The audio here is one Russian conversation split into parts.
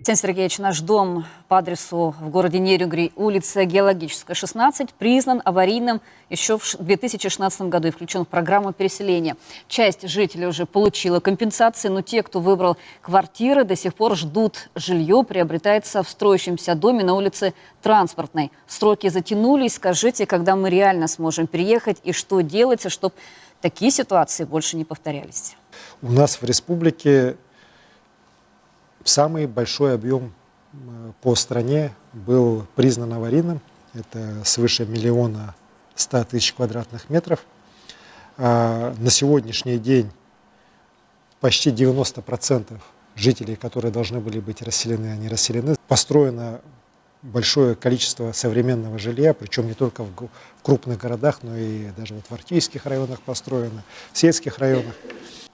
Алексей Сергеевич, наш дом по адресу в городе Нерюнгри, улица Геологическая, 16, признан аварийным еще в 2016 году и включен в программу переселения. Часть жителей уже получила компенсации, но те, кто выбрал квартиры, до сих пор ждут жилье. Приобретается в строящемся доме на улице Транспортной. Сроки затянулись. Скажите, когда мы реально сможем переехать и что делается, чтобы такие ситуации больше не повторялись? У нас в республике самый большой объем по стране был признан аварийным. Это свыше 1 100 000 квадратных метров. На сегодняшний день почти 90% жителей, которые должны были быть расселены, они расселены. Построено большое количество современного жилья, причем не только в крупных городах, но и даже вот в арктических районах построено, в сельских районах.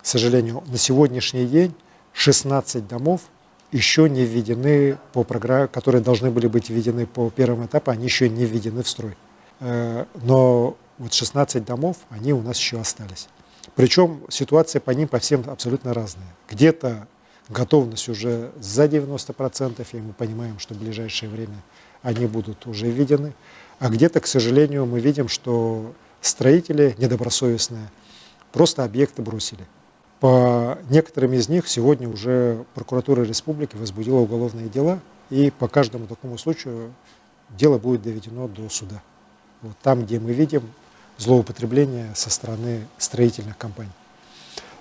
К сожалению, на сегодняшний день 16 домов еще не введены по программе, которые должны были быть введены по первому этапу, они еще не введены в строй. Но вот 16 домов, они у нас еще остались. Причем ситуация по ним, по всем абсолютно разная. Где-то готовность уже за 90%, и мы понимаем, что в ближайшее время они будут уже введены. А где-то, к сожалению, мы видим, что строители недобросовестные просто объекты бросили. По некоторым из них сегодня уже прокуратура республики возбудила уголовные дела, и по каждому такому случаю дело будет доведено до суда. Вот там, где мы видим злоупотребление со стороны строительных компаний.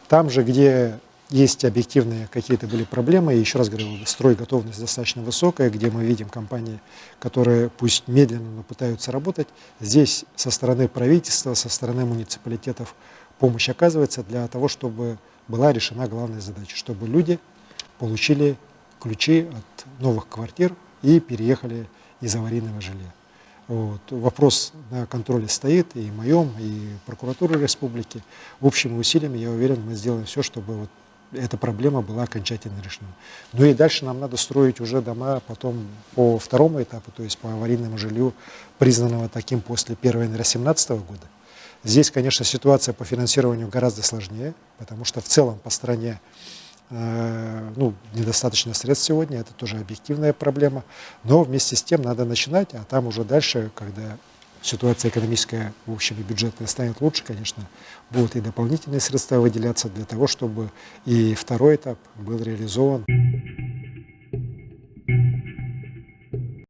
Там же, где есть объективные какие-то были проблемы, и еще раз говорю, стройготовность достаточно высокая, где мы видим компании, которые пусть медленно, но пытаются работать, здесь со стороны правительства, со стороны муниципалитетов помощь оказывается для того, чтобы была решена главная задача, чтобы люди получили ключи от новых квартир и переехали из аварийного жилья. Вот. Вопрос на контроле стоит и моем, и прокуратуры республики. Общими усилиями, я уверен, мы сделаем все, чтобы вот эта проблема была окончательно решена. Ну и дальше нам надо строить уже дома потом по второму этапу, то есть по аварийному жилью, признанного таким после 1 января 2017 года. Здесь, конечно, ситуация по финансированию гораздо сложнее, потому что в целом по стране недостаточно средств сегодня, это тоже объективная проблема. Но вместе с тем надо начинать, а там уже дальше, когда ситуация экономическая, в общем, и бюджетная станет лучше, конечно, будут и дополнительные средства выделяться для того, чтобы и второй этап был реализован.